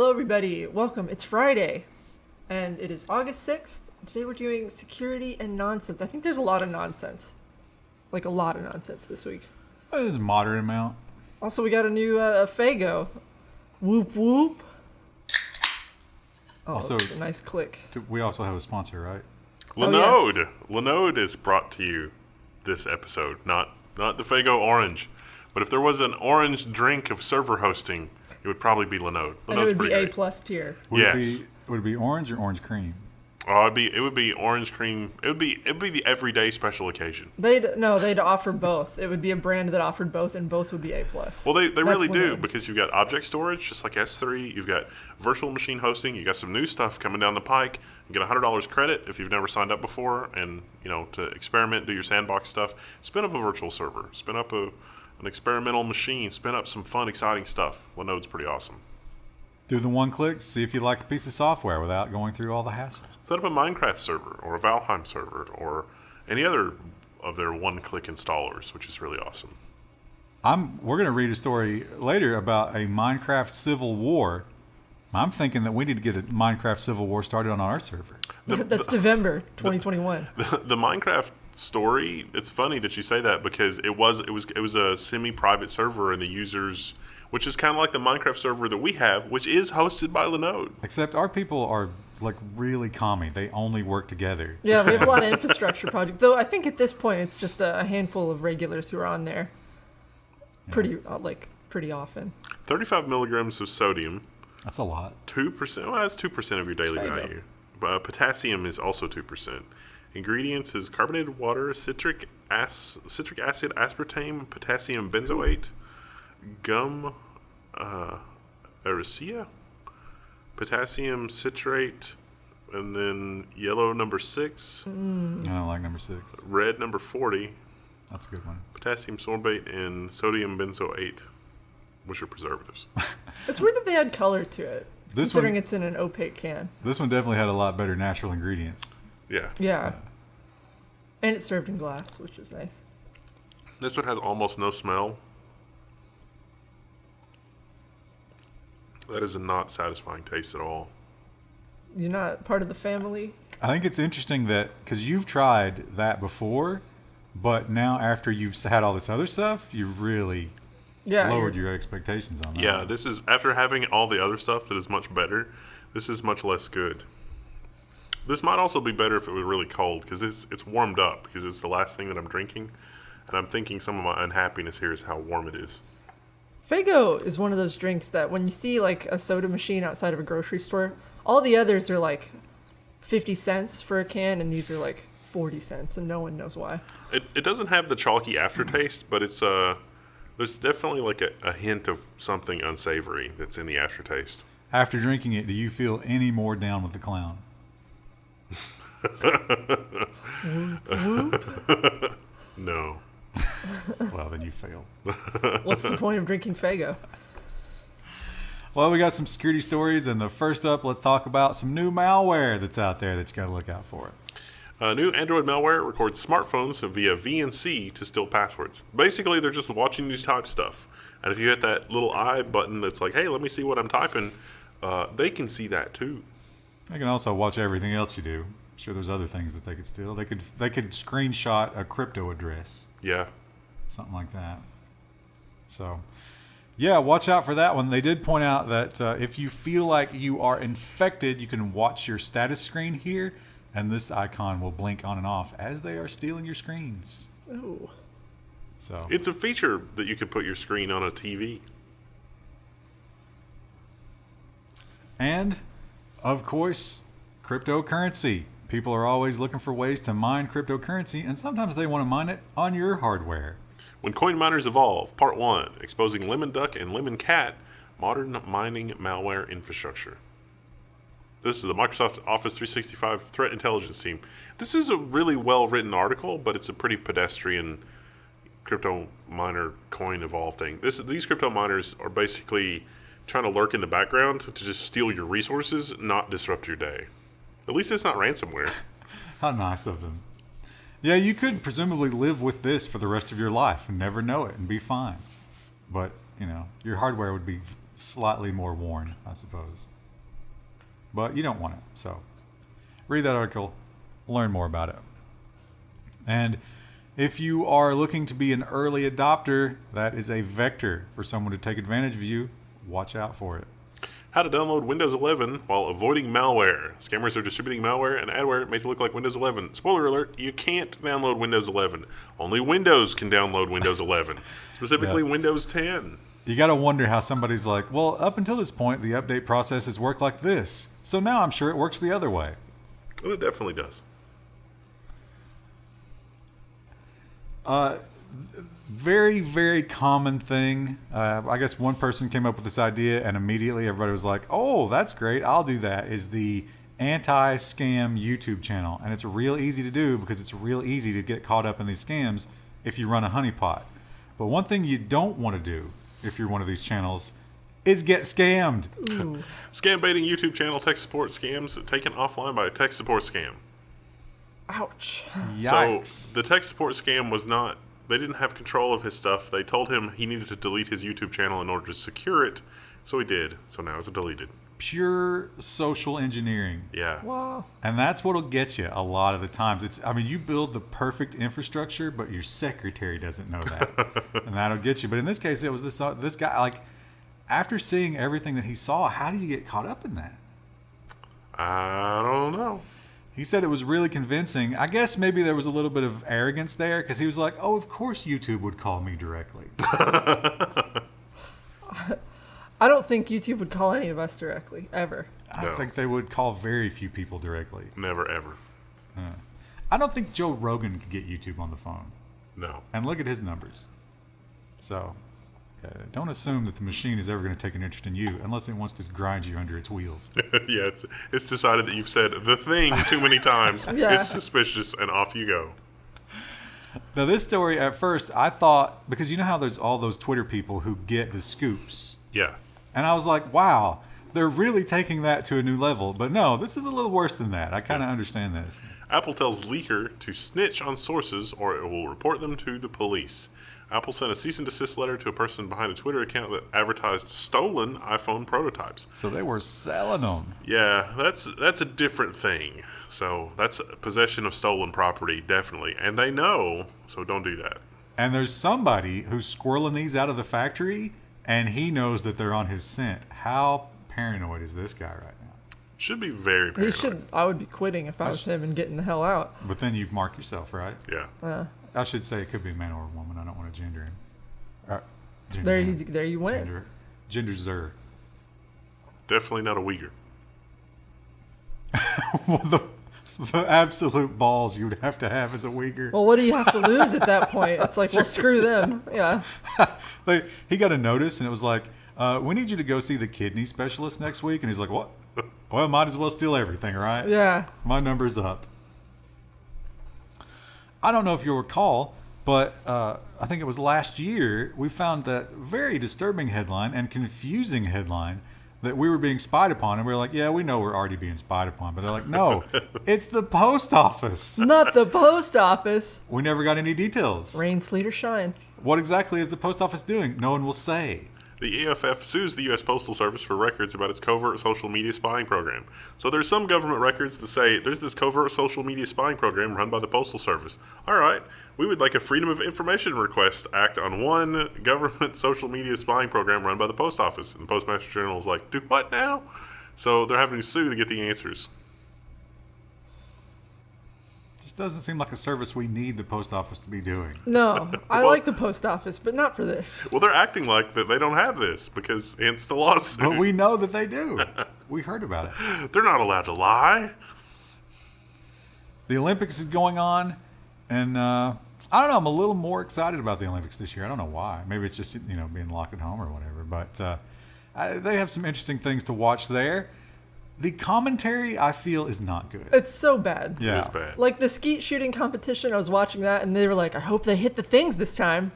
Hello, everybody. Welcome. It's Friday, and it is August 6th. Today we're doing security and nonsense. I think there's a lot of nonsense. Like, a lot of nonsense this week. There's a moderate amount. Also, we got a new Fago. Whoop, whoop. Oh, also, it's a nice click. We also have a sponsor, right? Linode. Yes. Linode is brought to you this episode. Not the Fago Orange. But if there was an orange drink of server hosting, it would probably be Linode. And it would be A plus tier. Would Yes. Would it be orange or orange cream? Oh, it would be orange cream. It would be the everyday special occasion. They'd offer both. It would be a brand that offered both, and both would be A plus. Well, they really do, Linode. because you've got object storage, just like S3. You've got virtual machine hosting. You got some new stuff coming down the pike. You get $100 credit if you've never signed up before, and to experiment, do your sandbox stuff. Spin up a virtual server. Spin up an experimental machine. Spin up some fun, exciting stuff. Linode's pretty awesome. Do the one click, see if you like a piece of software without going through all the hassle. Set up a Minecraft server or a Valheim server or any other of their one-click installers, which is really awesome. We're going to read a story later about a Minecraft civil war. I'm thinking that we need to get a Minecraft civil war started on our server. That's November 2021. The Minecraft story, it's funny that you say that, because it was a semi-private server, and the users, which is kind of like the Minecraft server that we have, which is hosted by Linode. Except our people are like really commie. They only work together. Yeah, we have a lot of infrastructure projects. Though I think at this point it's just a handful of regulars who are on there pretty often. 35 milligrams of sodium. That's a lot. 2%. Well, that's 2% of your daily value. Potassium is also 2%. Ingredients is carbonated water, citric acid, aspartame, potassium benzoate, gum, erycia, potassium citrate, and then yellow number 6. I don't like number 6. Red number 40. That's a good one. Potassium sorbate and sodium benzoate, which are preservatives. It's weird that they add color to it, considering one, it's in an opaque can. This one definitely had a lot better natural ingredients. Yeah. And it's served in glass, which is nice. This one has almost no smell. That is a not satisfying taste at all. You're not part of the family? I think it's interesting that, because you've tried that before, but now after you've had all this other stuff, you really lowered your expectations on that. Yeah, this is, after having all the other stuff that is much better, this is much less good. This might also be better if it was really cold, because it's warmed up, because it's the last thing that I'm drinking, and I'm thinking some of my unhappiness here is how warm it is. Fago is one of those drinks that when you see like a soda machine outside of a grocery store, all the others are like 50 cents for a can, and these are like 40 cents, and no one knows why. It doesn't have the chalky aftertaste, but it's there's definitely like a hint of something unsavory that's in the aftertaste. After drinking it, do you feel any more down with the clown? No. Well, then you failed. What's the point of drinking Fago? Well, we got some security stories, and the first up, let's talk about some new malware that's out there that you got to look out for. New Android malware records smartphones via VNC to steal passwords. Basically, they're just watching you type stuff. And if you hit that little I button that's like, hey, let me see what I'm typing, they can see that too. They can also watch everything else you do. I'm sure there's other things that they could steal. They could screenshot a crypto address. Yeah. Something like that. So, yeah, watch out for that one. They did point out that if you feel like you are infected, you can watch your status screen here, and this icon will blink on and off as they are stealing your screens. Oh. So it's a feature that you could put your screen on a TV. And, of course, cryptocurrency. People are always looking for ways to mine cryptocurrency, and sometimes they want to mine it on your hardware. When coin miners evolve, Part 1, exposing LemonDuck and LemonCat, modern mining malware infrastructure. This is the Microsoft Office 365 Threat Intelligence Team. This is a really well-written article, but it's a pretty pedestrian crypto miner coin evolve thing. These crypto miners are basically trying to lurk in the background to just steal your resources, not disrupt your day. At least it's not ransomware. How nice of them. Yeah, you could presumably live with this for the rest of your life and never know it and be fine. But, your hardware would be slightly more worn, I suppose. But you don't want it. So read that article, learn more about it. And if you are looking to be an early adopter, that is a vector for someone to take advantage of you. Watch out for it. How to download Windows 11 while avoiding malware. Scammers are distributing malware and adware made to look like Windows 11. Spoiler alert, you can't download Windows 11. Only Windows can download Windows 11. Specifically Windows 10. You got to wonder how somebody's like, well, up until this point, the update process has worked like this. So now I'm sure it works the other way. Well, it definitely does. Very, very common thing. I guess one person came up with this idea and immediately everybody was like, oh, that's great. I'll do that. Is the anti-scam YouTube channel. And it's real easy to do because it's real easy to get caught up in these scams if you run a honeypot. But one thing you don't want to do if you're one of these channels is get scammed. Scam baiting YouTube channel tech support scams taken offline by a tech support scam. Ouch. Yikes. So the tech support scam was not, they didn't have control of his stuff. They told him he needed to delete his YouTube channel in order to secure it. So he did. So now it's deleted. Pure social engineering. Yeah. Wow. And that's what'll get you a lot of the times. You build the perfect infrastructure, but your secretary doesn't know that. And that'll get you. But in this case, it was this guy, like, after seeing everything that he saw, how do you get caught up in that? I don't know. He said it was really convincing. I guess maybe there was a little bit of arrogance there because he was like, oh, of course YouTube would call me directly. I don't think YouTube would call any of us directly, ever. I think they would call very few people directly. Never, ever. I don't think Joe Rogan could get YouTube on the phone. No. And look at his numbers. So don't assume that the machine is ever going to take an interest in you unless it wants to grind you under its wheels. Yeah, it's decided that you've said the thing too many times. Yeah. It's suspicious, and off you go. Now, this story, at first, I thought, because you know how there's all those Twitter people who get the scoops. Yeah. And I was like, wow, they're really taking that to a new level. But no, this is a little worse than that. I kind of understand this. Apple tells leaker to snitch on sources or it will report them to the police. Apple sent a cease and desist letter to a person behind a Twitter account that advertised stolen iPhone prototypes. So they were selling them. Yeah, that's a different thing. So that's possession of stolen property, definitely. And they know, so don't do that. And there's somebody who's squirreling these out of the factory, and he knows that they're on his scent. How paranoid is this guy right now? Should be very paranoid. I would be quitting if I was him and getting the hell out. But then you mark yourself, right? Yeah. I should say it could be a man or a woman. I don't want to gender him. There you went. Gender-zer. Definitely not a Uyghur. Well, the absolute balls you would have to have as a Uyghur. Well, what do you have to lose at that point? It's like, well, screw them. Yeah. Like, he got a notice, and it was like, we need you to go see the kidney specialist next week. And he's like, what? Well, might as well steal everything, right? Yeah. My number's up. I don't know if you'll recall, but I think it was last year, we found that very disturbing headline and confusing headline that we were being spied upon. And we were like, yeah, we know we're already being spied upon. But they're like, no, it's the post office. Not the post office. We never got any details. Rain, sleet, or shine. What exactly is the post office doing? No one will say. The EFF sues the U.S. Postal Service for records about its covert social media spying program. So there's some government records that say there's this covert social media spying program run by the Postal Service. All right, we would like a Freedom of Information Request Act on one government social media spying program run by the Post Office. And the Postmaster General is like, do what now? So they're having to sue to get the answers. This doesn't seem like a service we need the post office to be doing. No, I like the post office, but not for this. Well, they're acting like that they don't have this because hence the lawsuit. But we know that they do. We heard about it. They're not allowed to lie. The Olympics is going on, and I don't know. I'm a little more excited about the Olympics this year. I don't know why. Maybe it's just being locked at home or whatever. But they have some interesting things to watch there. The commentary, I feel, is not good. It's so bad. Yeah. It is bad. Like the skeet shooting competition, I was watching that, and they were like, I hope they hit the things this time.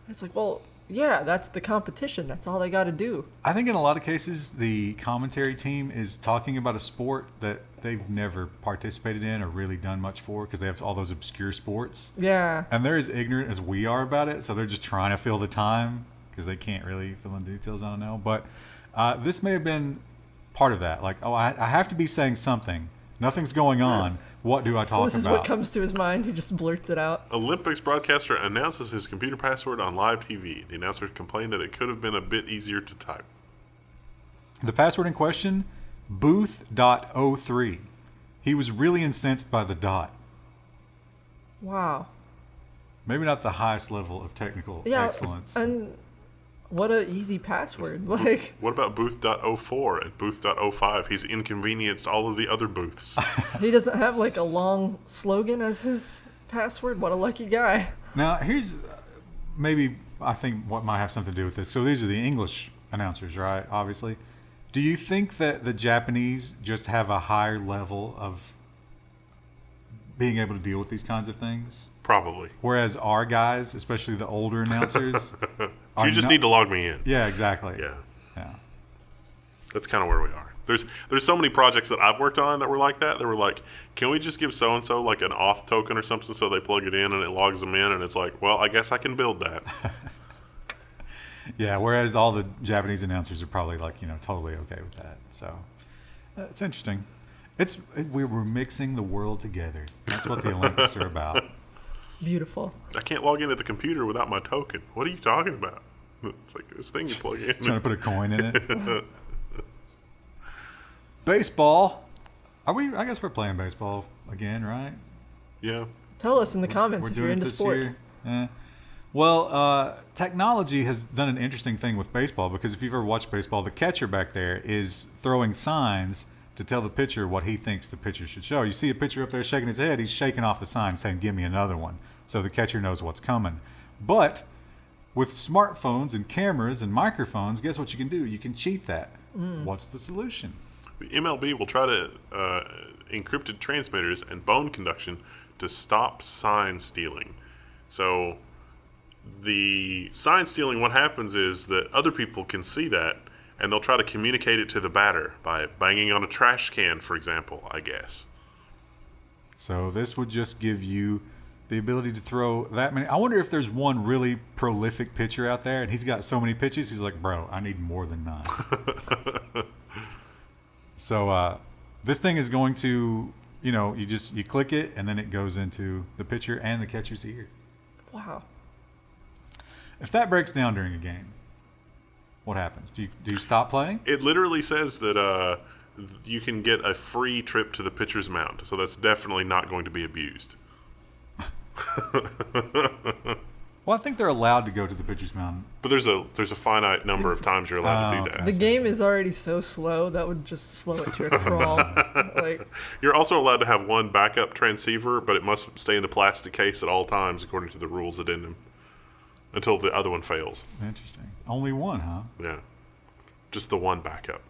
It's like, well, yeah, that's the competition. That's all they got to do. I think in a lot of cases, the commentary team is talking about a sport that they've never participated in or really done much for because they have all those obscure sports. Yeah. And they're as ignorant as we are about it, so they're just trying to fill the time because they can't really fill in details. I don't know. But This may have been part of that. Like, oh, I have to be saying something. Nothing's going on. What do I talk This is about? what comes to his mind. He just blurts it out. Olympics broadcaster announces his computer password on live TV. The announcer complained that it could have been a bit easier to type. The password in question, booth.03. He was really incensed by the dot. Wow. Maybe not the highest level of technical excellence. And what a easy password. Like, What about booth.04 and booth.05? He's inconvenienced all of the other booths. he doesn't have like a long slogan as his password. What a lucky guy. Now, here's maybe I think what might have something to do with this. So these are the English announcers, right? Obviously. Do you think that the Japanese just have a higher level of being able to deal with these kinds of things? Probably. Whereas our guys, especially the older announcers, You just need to log me in. Yeah, exactly. Yeah. That's kind of where we are. There's so many projects that I've worked on that were like that. They were like, can we just give so-and-so like an auth token or something so they plug it in and it logs them in? And it's like, well, I guess I can build that. Yeah, whereas all the Japanese announcers are probably like, totally okay with that. So it's interesting. We're mixing the world together. That's what the Olympics are about. Beautiful. I can't log into the computer without my token. What are you talking about? It's like this thing you plug in. Trying to put a coin in it. Baseball. I guess we're playing baseball again, right? Yeah. Tell us in the comments We're if you're doing it into this sport. year. Yeah. Well, technology has done an interesting thing with baseball because if you've ever watched baseball, the catcher back there is throwing signs to tell the pitcher what he thinks the pitcher should show. You see a pitcher up there shaking his head, he's shaking off the sign saying, give me another one. So the catcher knows what's coming. But with smartphones and cameras and microphones, guess what you can do? You can cheat that. What's the solution? The MLB will try to encrypted transmitters and bone conduction to stop sign stealing. So the sign stealing, what happens is that other people can see that and they'll try to communicate it to the batter by banging on a trash can, for example, I guess. So this would just give you the ability to throw that many. I wonder if there's one really prolific pitcher out there and he's got so many pitches, he's like, bro, I need more than 9. So this thing is going to, you click it and then it goes into the pitcher and the catcher's ear. Wow. If that breaks down during a game, what happens? Do you stop playing? It literally says that you can get a free trip to the pitcher's mound, so that's definitely not going to be abused. Well, I think they're allowed to go to the pitcher's mound. But there's a finite number of times you're allowed to do that. The game is already so slow that would just slow it to a crawl. Like, You're also allowed to have one backup transceiver, but it must stay in the plastic case at all times according to the rules addendum until the other one fails. Interesting. Only one, huh? Yeah. Just the one backup.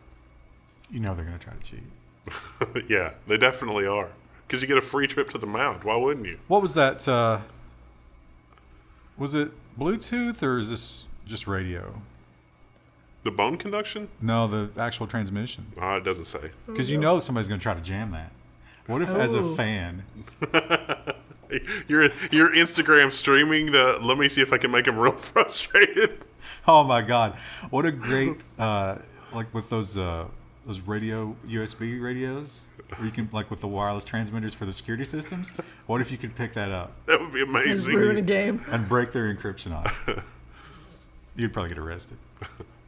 You know they're going to try to cheat. Yeah, they definitely are. Because you get a free trip to the mound. Why wouldn't you? What was that? Was it Bluetooth or is this just radio? The bone conduction? No, the actual transmission. It doesn't say. Because somebody's going to try to jam that. What if, as a fan, Your Instagram streaming let me see if I can make him real frustrated. oh my God, what a great like with those radio USB radios where you can with the wireless transmitters for the security systems. What if you could pick that up That would be just amazing. ruin a game. and break their encryption off? You'd probably get arrested.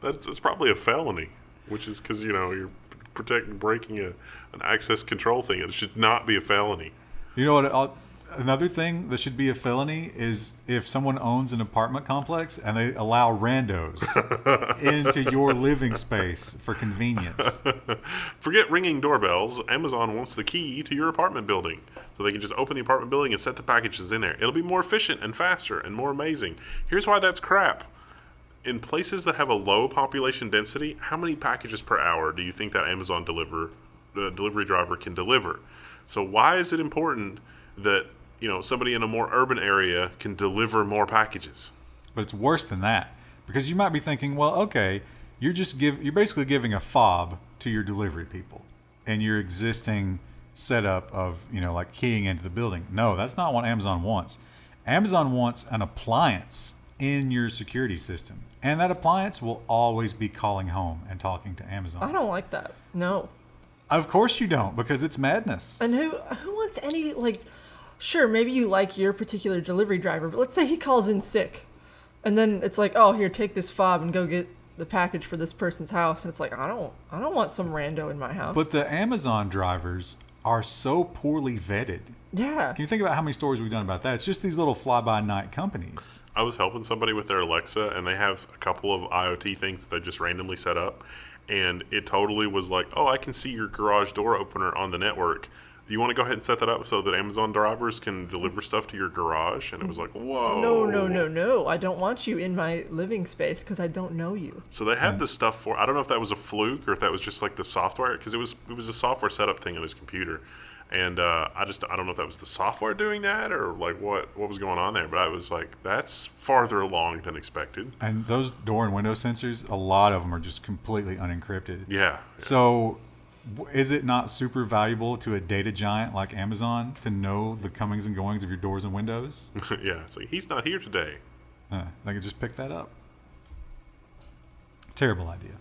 That's probably a felony, which is because you're breaking an access control thing. It should not be a felony. You know what? Another thing that should be a felony is if someone owns an apartment complex and they allow randos into your living space for convenience. Forget ringing doorbells. Amazon wants the key to your apartment building. So they can just open the apartment building and set the packages in there. It'll be more efficient and faster and more amazing. Here's why that's crap. In places that have a low population density, how many packages per hour do you think that Amazon delivery driver can deliver? So why is it important that somebody in a more urban area can deliver more packages? But it's worse than that because you might be thinking, well, okay, you're basically giving a fob to your delivery people and your existing setup of keying into the building. No, that's not what Amazon wants. Amazon wants an appliance in your security system. And that appliance will always be calling home and talking to Amazon. I don't like that. No. Of course you don't, because it's madness. And who wants any, like, sure, maybe you like your particular delivery driver, but let's say he calls in sick. And then it's like, oh, here, take this fob and go get the package for this person's house. And it's like, I don't want some rando in my house. But the Amazon drivers are so poorly vetted. Yeah. Can you think about how many stories we've done about that? It's just these little fly-by-night companies. I was helping somebody with their Alexa, and they have a couple of IoT things that they just randomly set up. And it totally was like, oh, I can see your garage door opener on the network. Do you want to go ahead and set that up so that Amazon drivers can deliver stuff to your garage? And it was like, whoa. No. I don't want you in my living space because I don't know you. So they had this stuff for, I don't know if that was a fluke or if that was just like the software, because it was a software setup thing on his computer. And I don't know if that was the software doing that or like what was going on there. But I was like, that's farther along than expected. And those door and window sensors, a lot of them are just completely unencrypted. Yeah. So is it not super valuable to a data giant like Amazon to know the comings and goings of your doors and windows? Yeah. It's like, he's not here today. They could just pick that up. Terrible idea.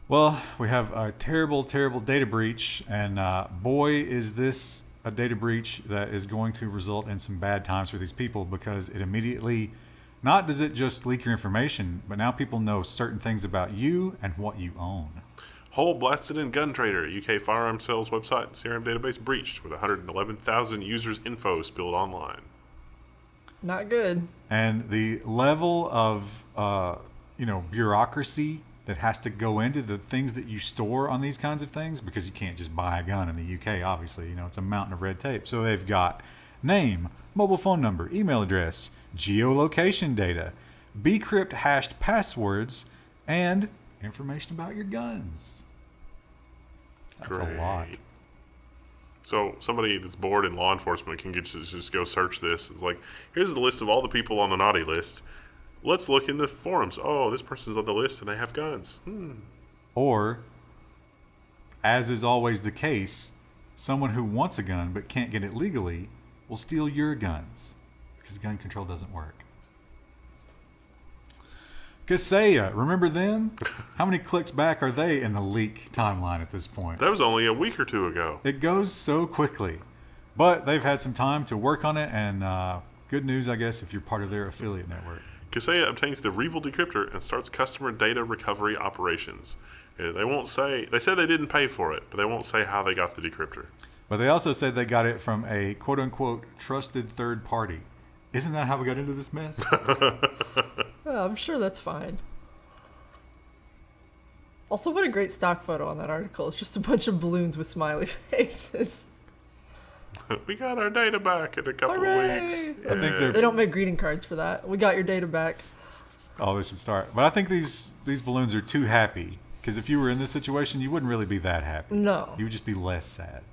Well, we have a terrible, terrible data breach, and boy, is this a data breach that is going to result in some bad times for these people, because it immediately, not does it just leak your information, but now people know certain things about you and what you own. Hole blasted in Guntrader, UK firearm sales website CRM database breached with 111,000 users' info spilled online. Not good. And the level of, bureaucracy that has to go into the things that you store on these kinds of things, because you can't just buy a gun in the UK, obviously. It's a mountain of red tape. So they've got name, mobile phone number, email address, geolocation data, bcrypt hashed passwords, and information about your guns. That's Great. a lot. So somebody that's bored in law enforcement can just go search this. It's like, here's the list of all the people on the naughty list. Let's look in the forums. Oh, this person's on the list and they have guns. Or, as is always the case, someone who wants a gun but can't get it legally will steal your guns, because gun control doesn't work. Kaseya, remember them? How many clicks back are they in the leak timeline at this point? That was only a week or two ago. It goes so quickly. But they've had some time to work on it, and good news, I guess, if you're part of their affiliate network. Kaseya obtains the REvil decryptor and starts customer data recovery operations. They won't say, they said they didn't pay for it, but they won't say how they got the decryptor. But they also said they got it from a quote-unquote trusted third party. Isn't that how we got into this mess? Oh, I'm sure that's fine. Also, what a great stock photo on that article. It's just a bunch of balloons with smiley faces. We got our data back in a couple Hooray! of weeks. I think they're- They don't make greeting cards for that. We got your data back. Oh, they should start. But I think these balloons are too happy, because if you were in this situation, you wouldn't really be that happy. No. You would just be less sad.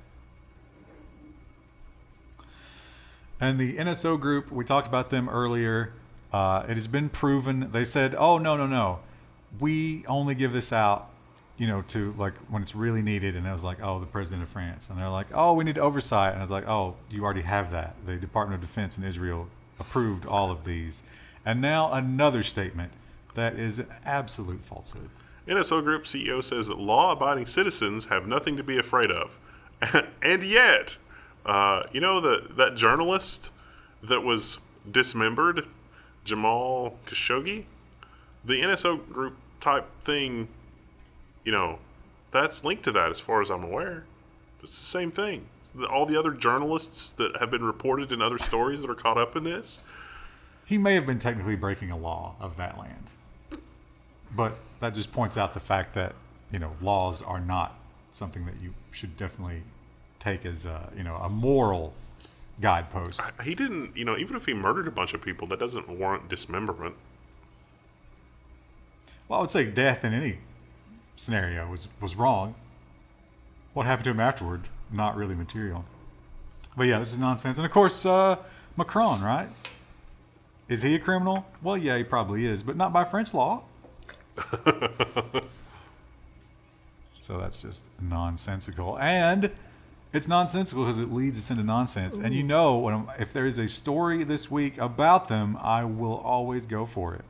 And the NSO Group, we talked about them earlier. It has been proven. They said, oh, no. We only give this out, to like when it's really needed. And I was like, oh, the president of France. And they're like, oh, we need oversight. And I was like, oh, you already have that. The Department of Defense in Israel approved all of these. And now another statement that is an absolute falsehood. NSO Group CEO says that law-abiding citizens have nothing to be afraid of. And yet, that journalist that was dismembered, Jamal Khashoggi, the NSO Group type thing, that's linked to that as far as I'm aware. It's the same thing. All the other journalists that have been reported in other stories that are caught up in this. He may have been technically breaking a law of that land. But that just points out the fact that, laws are not something that you should definitely take as, a moral guidepost. He didn't, even if he murdered a bunch of people, that doesn't warrant dismemberment. Well, I would say death in any scenario was wrong. What happened to him afterward, not really material. But yeah, this is nonsense. And of course, Macron, right? Is he a criminal? Well, yeah, he probably is, but not by French law. So that's just nonsensical. And It's nonsensical because it leads us into nonsense. And you know, if there is a story this week about them, I will always go for it.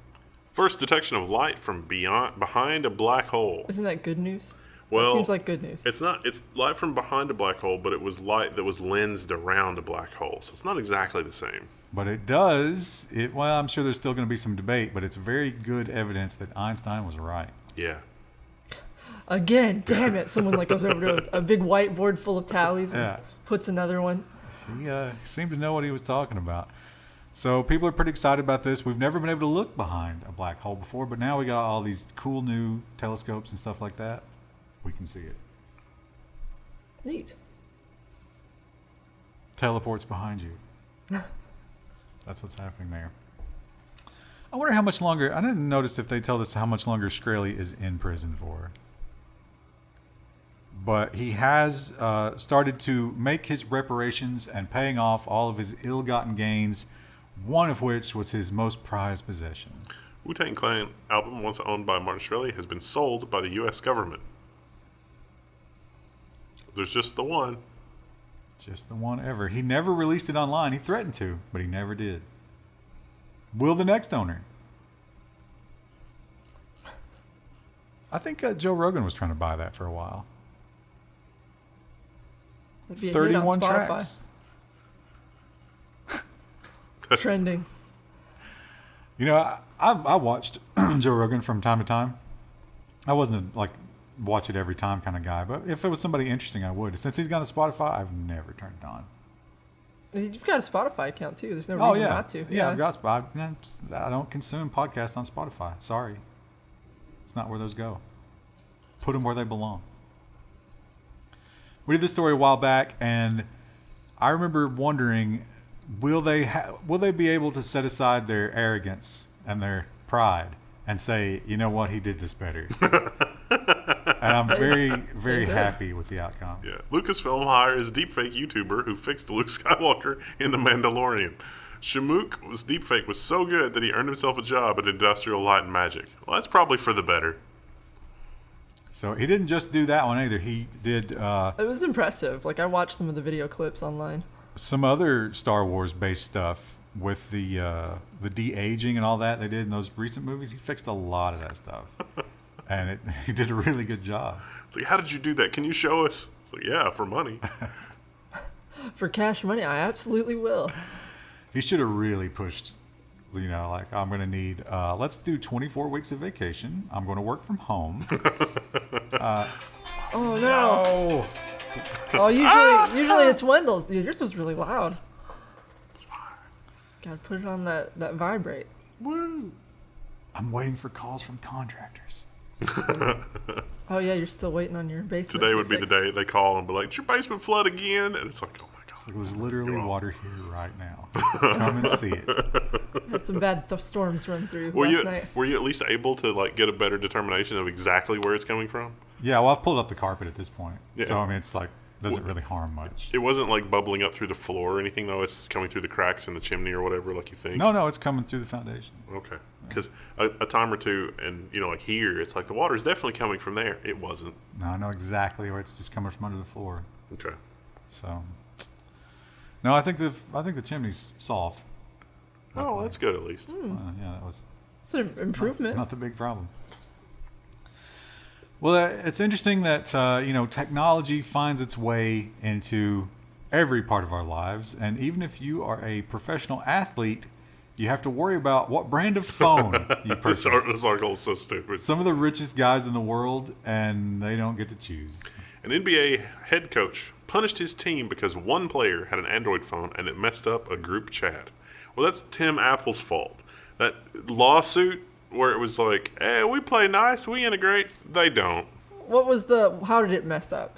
First detection of light from behind a black hole. Isn't that good news? Well, that seems like good news. It's not. It's light from behind a black hole, but it was light that was lensed around a black hole. So it's not exactly the same. But it does. Well, I'm sure there's still going to be some debate, but it's very good evidence that Einstein was right. Yeah. Again, damn it. Someone like goes over to a big whiteboard full of tallies and puts another one. He seemed to know what he was talking about. So people are pretty excited about this. We've never been able to look behind a black hole before, but now we got all these cool new telescopes and stuff like that. We can see it. Neat. Teleports behind you. That's what's happening there. I wonder how much longer. I didn't notice if they tell us how much longer Shkreli is in prison for. But he has started to make his reparations and paying off all of his ill-gotten gains, one of which was his most prized possession. Wu-Tang Clan album, once owned by Martin Shkreli, has been sold by the U.S. government. There's just the one. Just the one ever. He never released it online. He threatened to, but he never did. Will the next owner? I think Joe Rogan was trying to buy that for a while. 31 tracks. Trending. You know, I watched Joe Rogan from time to time. I wasn't a watch it every time kind of guy, but if it was somebody interesting, I would. Since he's got a Spotify, I've never turned it on. You've got a Spotify account too. There's no reason not to. Yeah, I've got Spotify. I don't consume podcasts on Spotify. Sorry. It's not where those go. Put them where they belong. We did this story a while back, and I remember wondering, will they be able to set aside their arrogance and their pride and say, you know what, he did this better? And I'm very, very happy with the outcome. Yeah. Lucasfilm hires deepfake YouTuber who fixed Luke Skywalker in The Mandalorian. Shamook's deepfake was so good that he earned himself a job at Industrial Light and Magic. Well, that's probably for the better. So he didn't just do that one either. He did... it was impressive. I watched some of the video clips online. Some other Star Wars-based stuff with the de-aging and all that they did in those recent movies. He fixed a lot of that stuff. And he did a really good job. It's like, how did you do that? Can you show us? It's like, yeah, for money. For cash money, I absolutely will. He should have really pushed, I'm going to need, let's do 24 weeks of vacation. I'm going to work from home. Oh, no. Oh, usually it's Wendell's. Dude, yours was really loud. Gotta put it on that vibrate. Woo. I'm waiting for calls from contractors. Oh yeah, you're still waiting on your basement. Today would be the day they call and be like, "Did your basement flood again?" And it's like, "Oh my god!" It was literally water here right now. Come and see it. Had some bad storms run through last night. Were you at least able to get a better determination of exactly where it's coming from? Yeah, well, I've pulled up the carpet at this point, yeah. So it's doesn't really harm much. It wasn't bubbling up through the floor or anything, though. It's coming through the cracks in the chimney or whatever, like you think. No, it's coming through the foundation. Okay, because a time or two, and here, it's like the water is definitely coming from there. It wasn't. No, I know exactly where it's just coming from under the floor. Okay. So, no, I think the chimney's solved. Oh, that's good at least. Yeah, that was. It's an improvement. Not the big problem. Well, it's interesting that technology finds its way into every part of our lives, and even if you are a professional athlete, you have to worry about what brand of phone you purchase. This article is so stupid. Some of the richest guys in the world, and they don't get to choose. An NBA head coach punished his team because one player had an Android phone and it messed up a group chat. Well, that's Tim Apple's fault. That lawsuit where it was like, hey, we play nice, we integrate. They don't. How did it mess up?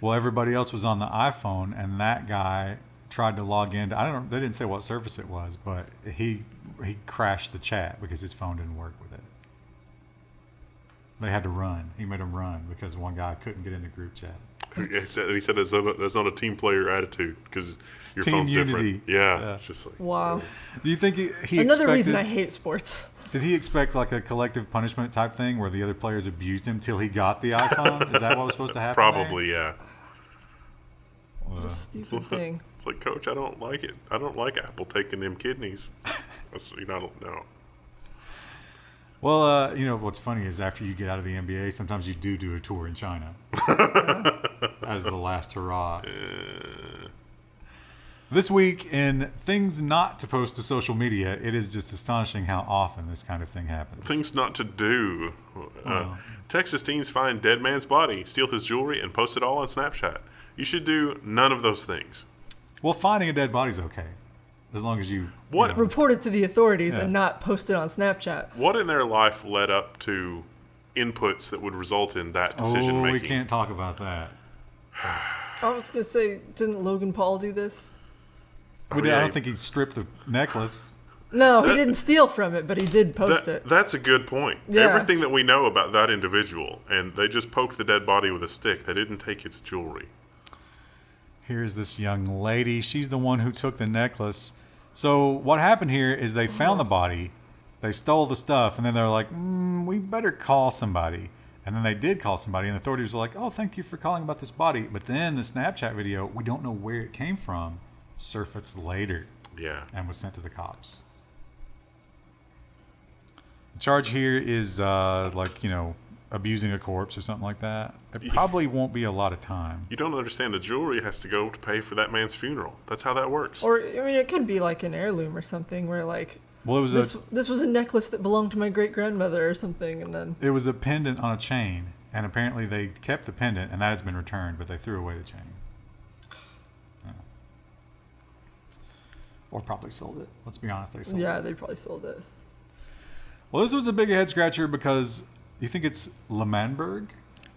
Well, everybody else was on the iPhone, and that guy tried to log in. They didn't say what service it was, but he crashed the chat because his phone didn't work with it. They had to run. He made them run because one guy couldn't get in the group chat. He said that's not a team player attitude because your team phone's unity. different. Yeah, it's just like, wow. Do you think he Another expected, reason I hate sports. Did he expect a collective punishment type thing where the other players abused him till he got the iPhone? Is that what was supposed to happen? Probably, yeah. What a stupid thing. It's like, Coach, I don't like it. I don't like Apple taking them kidneys. I don't know. Well, what's funny is after you get out of the NBA, sometimes you do a tour in China as the last hurrah. This week in things not to post to social media, it is just astonishing how often this kind of thing happens. Things not to do. Texas teens find dead man's body, steal his jewelry, and post it all on Snapchat. You should do none of those things. Well, finding a dead body's okay, as long as you report it to the authorities and not post it on Snapchat. What in their life led up to inputs that would result in that decision making? We can't talk about that. I was gonna say, didn't Logan Paul do this? I don't think he stripped the necklace. No, he didn't steal from it, but he did post it. That's a good point. Yeah. Everything that we know about that individual, and they just poked the dead body with a stick. They didn't take its jewelry. Here's this young lady. She's the one who took the necklace. So what happened here is they found the body, they stole the stuff, and then they're like, we better call somebody. And then they did call somebody, and the authorities were like, oh, thank you for calling about this body. But then the Snapchat video, we don't know where it came from, surfaced later. Yeah. And was sent to the cops. The charge here is abusing a corpse or something like that. It probably won't be a lot of time. You don't understand. The jewelry has to go to pay for that man's funeral. That's how that works. Or, it could be like an heirloom or something where, well, it was this was a necklace that belonged to my great-grandmother or something, and then... It was a pendant on a chain, and apparently they kept the pendant, and that has been returned, but they threw away the chain. Yeah. Or probably sold it. Let's be honest, they sold it. Yeah, they probably sold it. Well, this was a big head-scratcher because you think it's LemonDuck?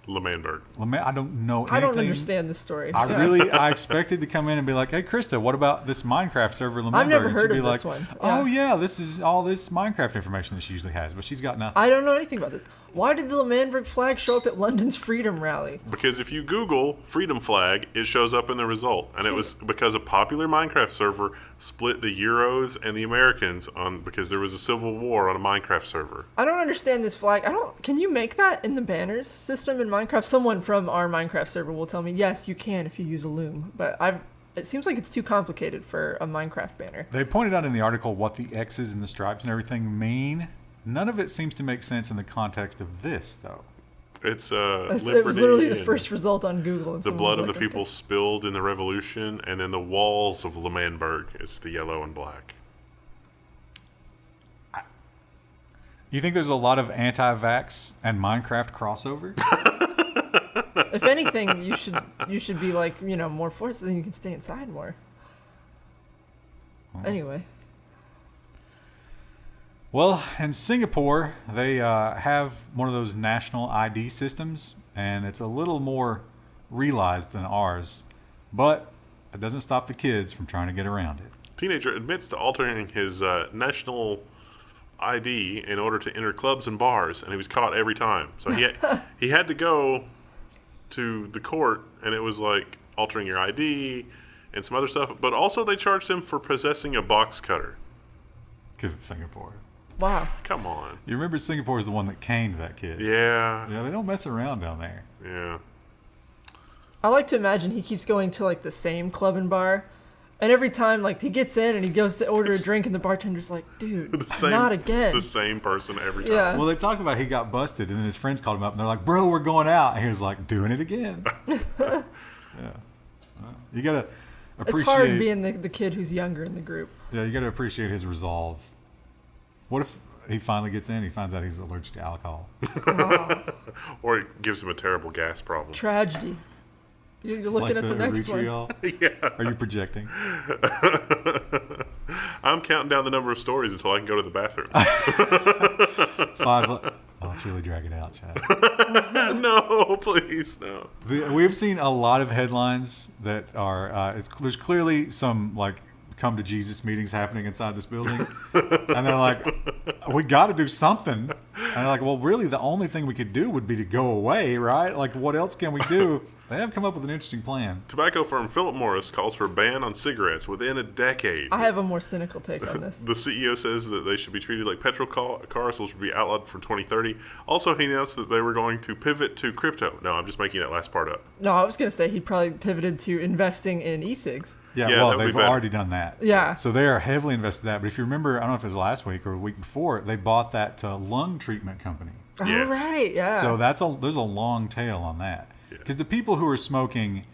LemonDuck. I don't know anything. I don't understand this story. I expected to come in and be like, hey, Krista, what about this Minecraft server, LemonDuck? I've never and heard she'd of be this like, one. oh, yeah, this is all this Minecraft information that she usually has, but she's got nothing. I don't know anything about this. Why did the LemonDuck flag show up at London's Freedom Rally? Because if you Google Freedom Flag, it shows up in the result. And it was because a popular Minecraft server split the Euros and the Americans because there was a civil war on a Minecraft server. I don't understand this flag. Can you make that in the banners system in Minecraft? Someone from our Minecraft server will tell me, yes, you can if you use a loom. But it seems like it's too complicated for a Minecraft banner. They pointed out in the article what the X's and the stripes and everything mean. None of it seems to make sense in the context of this, though. It's it was literally the first result on Google. And the blood of the okay. people spilled in the revolution, and then the walls of LemonDuck is the yellow and black. You think there's a lot of anti-vax and Minecraft crossover? If anything, you should be more forced, then you can stay inside more. Anyway. Well, in Singapore, they have one of those national ID systems, and it's a little more realized than ours, but it doesn't stop the kids from trying to get around it. Teenager admits to altering his national ID in order to enter clubs and bars, and he was caught every time. So he had to go to the court, and it was like altering your ID and some other stuff, but also they charged him for possessing a box cutter. Because it's Singapore. Wow. Come on. You remember Singapore is the one that caned that kid. Yeah. Yeah, they don't mess around down there. Yeah. I like to imagine he keeps going to the same club and bar, and every time he gets in and he goes to order a drink, and the bartender's like, dude, not again. The same person every time. Yeah. Well, they talk about he got busted, and then his friends called him up, and they're like, bro, we're going out. And he was like, doing it again. Yeah. Well, you got to appreciate... It's hard being the kid who's younger in the group. Yeah, you got to appreciate his resolve. What if he finally gets in, he finds out he's allergic to alcohol? Or it gives him a terrible gas problem. Tragedy. You're looking at the next one. Yeah. Are you projecting? I'm counting down the number of stories until I can go to the bathroom. 5. Oh, it's really dragging out, Chad. No, please, no. We've seen a lot of headlines that are... there's clearly some, come to Jesus meetings happening inside this building. And they're like, we got to do something. And they're like, well, really, the only thing we could do would be to go away, right? What else can we do? They have come up with an interesting plan. Tobacco firm Philip Morris calls for a ban on cigarettes within a decade. I have a more cynical take on this. The CEO says that they should be treated like petrol cars, which should be outlawed for 2030. Also, he announced that they were going to pivot to crypto. No, I'm just making that last part up. No, I was going to say he probably pivoted to investing in e-cigs. Yeah, Yeah, well, that would be they've better. already done that. Yeah. So they are heavily invested in that. But if you remember, I don't know if it was last week or the week before, they bought that lung treatment company. Yes. Oh, right, yeah. So there's a long tail on that. Yeah. Because the people who are smoking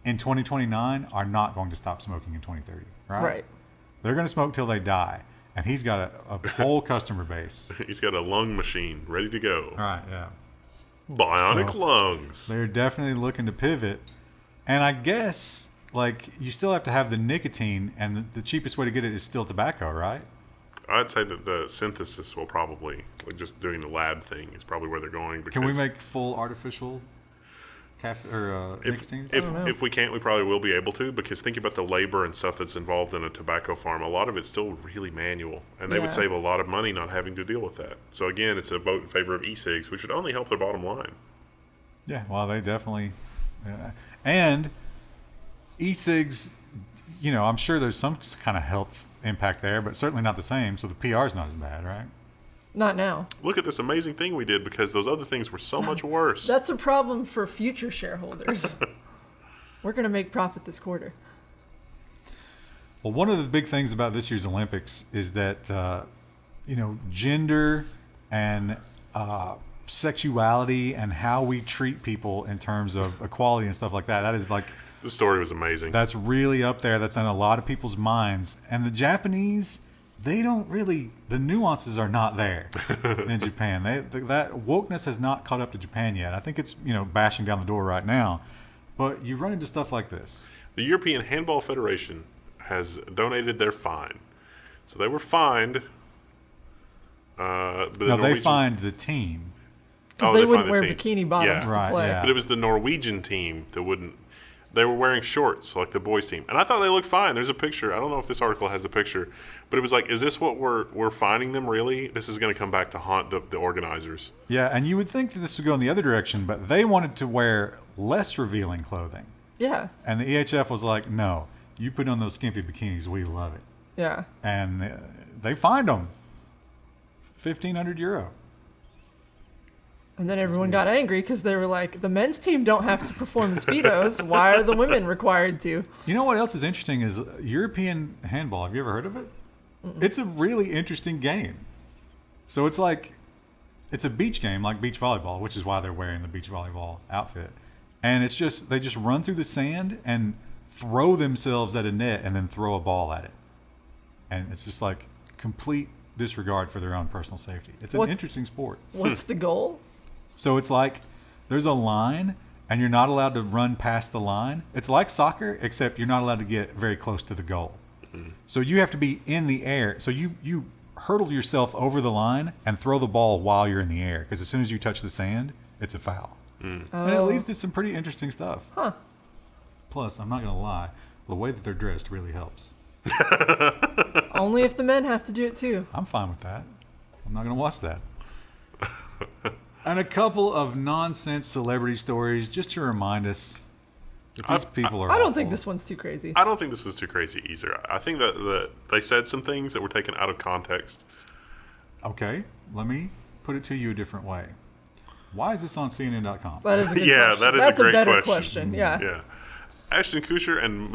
in 2029 are not going to stop smoking in 2030, right? Right. They're going to smoke till they die. And he's got a whole customer base. He's got a lung machine ready to go. All right, yeah. Bionic So- lungs. They're definitely looking to pivot. And I guess, like, you still have to have the nicotine, and the cheapest way to get it is still tobacco, right? I'd say that the synthesis will probably, like just doing the lab thing, is probably where they're going. Because Can we make full artificial nicotine? if we can't, we probably will be able to, because think about the labor and stuff that's involved in a tobacco farm. A lot of it's still really manual, and they would Yeah. save a lot of money not having to deal with that. So again, it's a vote in favor of e-cigs, which would only help their bottom line. Yeah, well, they definitely... and e-cigs, I'm sure there's some kind of health impact there, but certainly not the same, so the PR is not as bad, right? Not now. Look at this amazing thing we did, because those other things were so much worse. That's a problem for future shareholders. We're going to make profit this quarter. Well, one of the big things about this year's Olympics is that, gender and sexuality and how we treat people in terms of equality and stuff like that. That is like, The story was amazing. that's really up there. That's in a lot of people's minds. And the Japanese, they don't really, the nuances are not there in Japan. That wokeness has not caught up to Japan yet. I think it's, bashing down the door right now. But you run into stuff like this. The European Handball Federation has donated their fine. So they were fined. But the No, they Norwegian- fined the team. Because Oh, they they wouldn't find wear the team. bikini bottoms Yeah. to Right, play. yeah. But it was the Norwegian team that wouldn't. They were wearing shorts like the boys' team, and I thought they looked fine. There's a picture. I don't know if this article has the picture, but it was like, is this what we're finding them? Really? This is going to come back to haunt the organizers. Yeah, and you would think that this would go in the other direction, but they wanted to wear less revealing clothing. Yeah. And the EHF was like, no, you put on those skimpy bikinis, we love it. Yeah. And they fined them €1,500. And then everyone got angry because they were like, the men's team don't have to perform in Speedos. Why are the women required to? You know what else is interesting is European handball. Have you ever heard of it? It's a really interesting game. So it's a beach game like beach volleyball, which is why they're wearing the beach volleyball outfit. And it's just, they just run through the sand and throw themselves at a net and then throw a ball at it. And it's just like complete disregard for their own personal safety. It's an What- interesting sport. What's the goal? So it's like there's a line and you're not allowed to run past the line. It's like soccer, except you're not allowed to get very close to the goal. So you have to be in the air. So you hurdle yourself over the line and throw the ball while you're in the air, because as soon as you touch the sand, it's a foul. And it leads to some pretty interesting stuff. Huh. Plus, I'm not going to lie, the way that they're dressed really helps. Only if the men have to do it too. I'm fine with that. I'm not going to watch that. And a couple of nonsense celebrity stories just to remind us that these people are I don't think awful. this one's too crazy. I don't think this is too crazy either. I think that they said some things that were taken out of context. Okay, let me put it to you a different way. Why is this on CNN.com? That is a good Yeah, question. that is a That's great better question. Yeah. Yeah. Ashton Kutcher and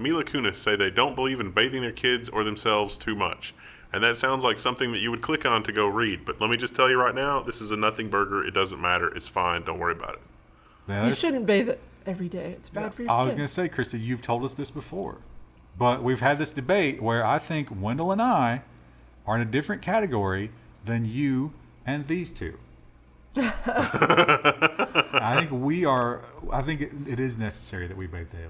Mila Kunis say they don't believe in bathing their kids or themselves too much. And that sounds like something that you would click on to go read. But let me just tell you right now, this is a nothing burger. It doesn't matter. It's fine. Don't worry about it. Yeah, You this- shouldn't bathe it every day. It's bad for your I was skin. going to say, Krista, you've told us this before. But we've had this debate where I think Wendell and I are in a different category than you and these two. I think it is necessary that we bathe daily.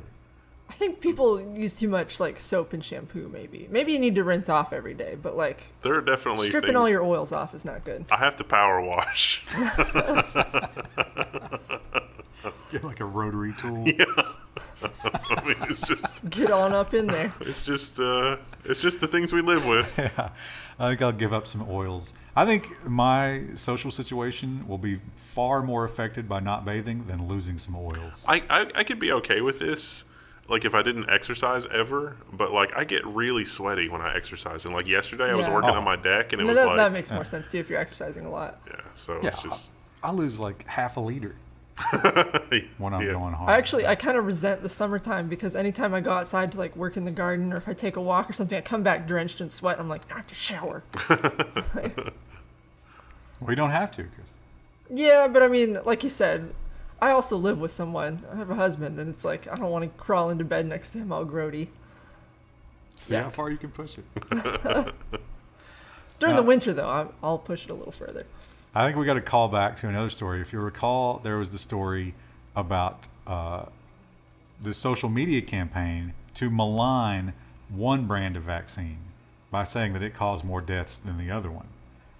I think people use too much like soap and shampoo. Maybe you need to rinse off every day. But like There are definitely stripping things. all your oils off is not good. I have to power wash. Get like a rotary tool. Yeah. I mean, it's just Get on up in there. it's just the things we live with. Yeah, I think I'll give up some oils. I think my social situation will be far more affected by not bathing than losing some oils. I could be okay with this, like if I didn't exercise ever, but like I get really sweaty when I exercise. And like yesterday, I was Yeah. working Oh. on my deck, and it No, was like, that makes more sense too if you're exercising a lot. yeah. So Yeah, it's just I lose like half a liter when I'm Yeah. going hard. I kind of resent the summertime because anytime I go outside to like work in the garden or if I take a walk or something, I come back drenched in sweat. I'm like, I have to shower. We don't have to, Chris. Yeah, but I mean, like you said, I also live with someone. I have a husband, and it's like I don't want to crawl into bed next to him all grody. See Yeah. how far you can push it. During the winter, though, I'll push it a little further. I think we got to call back to another story. If you recall, there was the story about the social media campaign to malign one brand of vaccine by saying that it caused more deaths than the other one,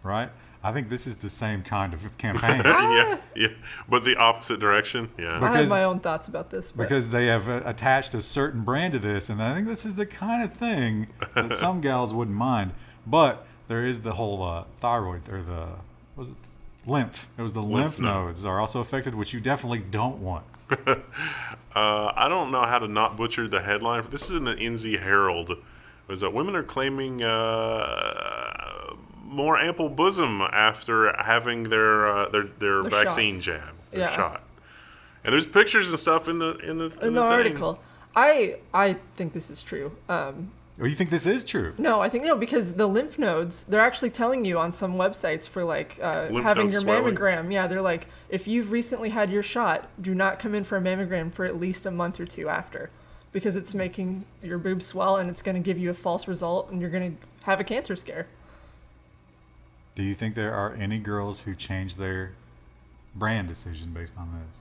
right? I think this is the same kind of campaign yeah, but the opposite direction. Yeah, But- I have Because- my own thoughts about this, but because they have attached a certain brand to this, and I think this is the kind of thing that some gals wouldn't mind. But there is the whole thyroid or the was it lymph? It was the lymph nodes are also affected, which you definitely don't want. I don't know how to not butcher the headline. This is in the NZ Herald. It was that women are claiming more ample bosom after having their vaccine jab, their Yeah. shot. And there's pictures and stuff in the in the thing. article, I think this is true. Oh, you think this is true? No, I think no, because the lymph nodes, they're actually telling you on some websites for like having node your swelling? mammogram. Yeah, they're like, if you've recently had your shot, do not come in for a mammogram for at least a month or two after, because it's making your boobs swell and it's going to give you a false result and you're going to have a cancer scare. Do you think there are any girls who change their brand decision based on this?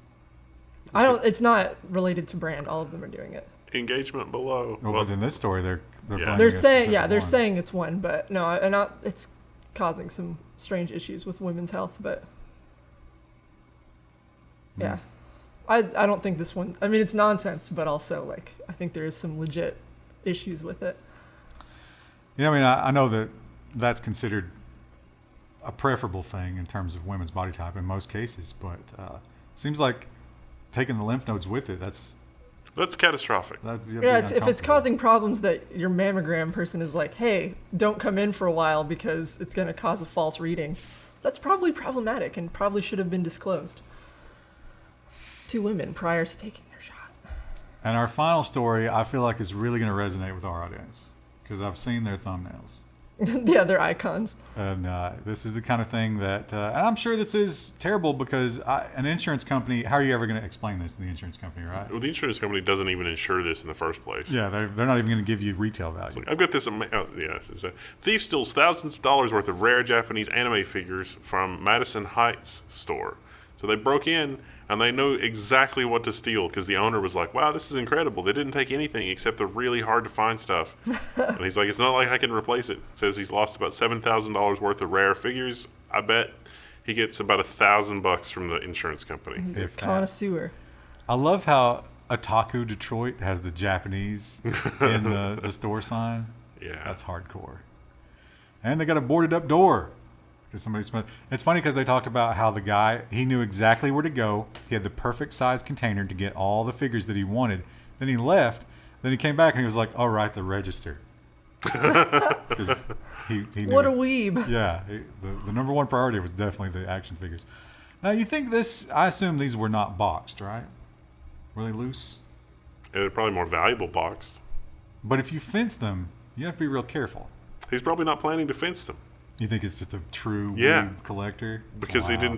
I don't. It's not related to brand. All of them are doing it. Engagement below. Well, but in this story, they're Yeah. blaming They're a saying, specific they're one. saying it's one, but no, and not. It's causing some strange issues with women's health, but yeah, I don't think this one. I mean, it's nonsense, but also like I think there is some legit issues with it. Yeah, I mean, I know that that's considered a preferable thing in terms of women's body type in most cases, but seems like taking the lymph nodes with it, that's catastrophic. Yeah, if it's causing problems that your mammogram person is like, hey, don't come in for a while because it's going to cause a false reading, that's probably problematic and probably should have been disclosed to women prior to taking their shot. And our final story, I feel like is really going to resonate with our audience because I've seen their thumbnails. Yeah, they're icons. And this is the kind of thing that, and I'm sure this is terrible because an insurance company, how are you ever going to explain this to the insurance company, right? Well, the insurance company doesn't even insure this in the first place. Yeah, they're not even going to give you retail value. I've got this. It's a thief steals thousands of dollars worth of rare Japanese anime figures from Madison Heights store. So they broke in and they know exactly what to steal because the owner was like, "Wow, this is incredible. They didn't take anything except the really hard to find stuff." And he's like, "It's not like I can replace it." Says he's lost about $7,000 worth of rare figures. I bet he gets about $1,000 from the insurance company. He's a If that. connoisseur. I love how Otaku Detroit has the Japanese in the store sign. Yeah, That's hardcore. And they got a boarded up door. It's funny because they talked about how the guy, he knew exactly where to go. He had the perfect size container to get all the figures that he wanted. Then he left. Then he came back and he was like, "Oh, right, the register." 'Cause he knew. What a weeb. Yeah, the number one priority was definitely the action figures. Now, you think this, I assume these were not boxed, right? Were they loose? and they're probably more valuable boxed. But if you fence them, you have to be real careful. He's probably not planning to fence them You think it's just a true Yeah. weeb collector? because he Wow. didn't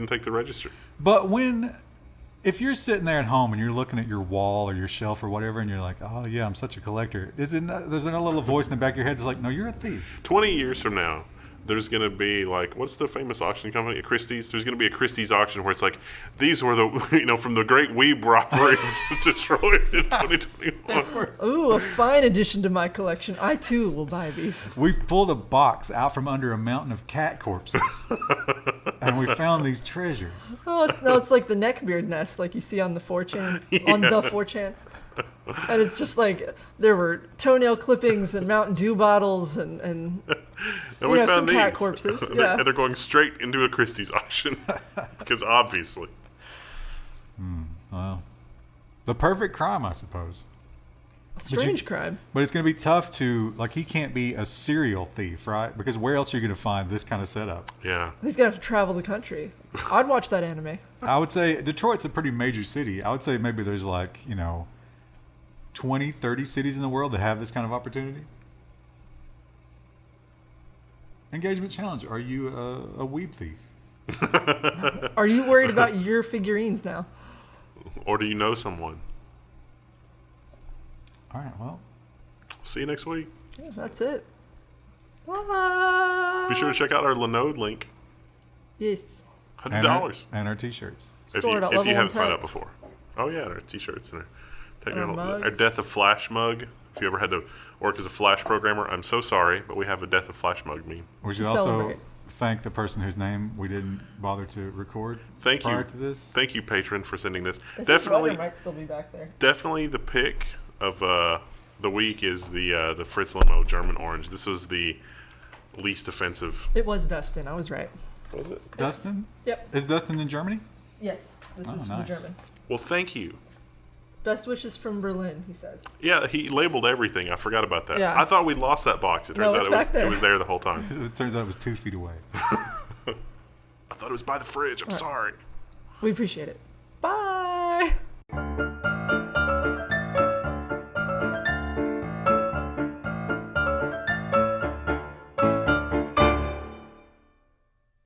take the register. But if you're sitting there at home and you're looking at your wall or your shelf or whatever, and you're like, "Oh yeah, I'm such a collector," there's a little voice in the back of your head that's like, "No, you're a thief." 20 years from now, there's going to be like, what's the famous auction company? A Christie's. There's going to be a Christie's auction where it's like, these were the, from the Great Weeb robbery of Detroit in 2021. Ooh, a fine addition to my collection. I too will buy these. We pulled a box out from under a mountain of cat corpses, and we found these treasures. Oh, it's like the neckbeard nest, like you see on the 4chan, on the 4chan. And it's just like there were toenail clippings and Mountain Dew bottles and we found some cat these. corpses. And Yeah. they're going straight into a Christie's auction because obviously. Well, the perfect crime, I suppose. Strange crime. But it's going to be tough to, like, he can't be a serial thief, right? Because where else are you going to find this kind of setup? Yeah. He's gonna have to travel the country. I'd watch that anime. I would say Detroit's a pretty major city. I would say maybe there's 20, 30 cities in the world that have this kind of opportunity. Engagement challenge. Are you a weeb thief? Are you worried about your figurines now? Or do you know someone? All right, well. See you next week. Yeah, that's it. Bye. Be sure to check out our Linode link. Yes. $100. And our t-shirts. If Stored at you Level1 haven't signed up Pets. before. Oh, yeah, our t-shirts and Our our mugs. Death of Flash mug. If you ever had to work as a Flash programmer, I'm so sorry, but we have a Death of Flash mug meme. We should To also celebrate. thank the person whose name we didn't bother to record Thank prior you. to this. Thank you, patron, for sending this. His Definitely, brother might still be back there. definitely the pick of the week is the Fritz Limo German Orange. This was the least offensive. It was Dustin. I was right. Was it? Dustin? Yep. Is Dustin in Germany? Yes. This Oh, is nice. the German. Well, thank you. Best wishes from Berlin, he says. Yeah, he labeled everything. I forgot about that. Yeah. I thought we'd lost that box. It No, turns it's out back there. it was there the whole time. It turns out it was 2 feet away. I thought it was by the fridge. I'm sorry. We appreciate it.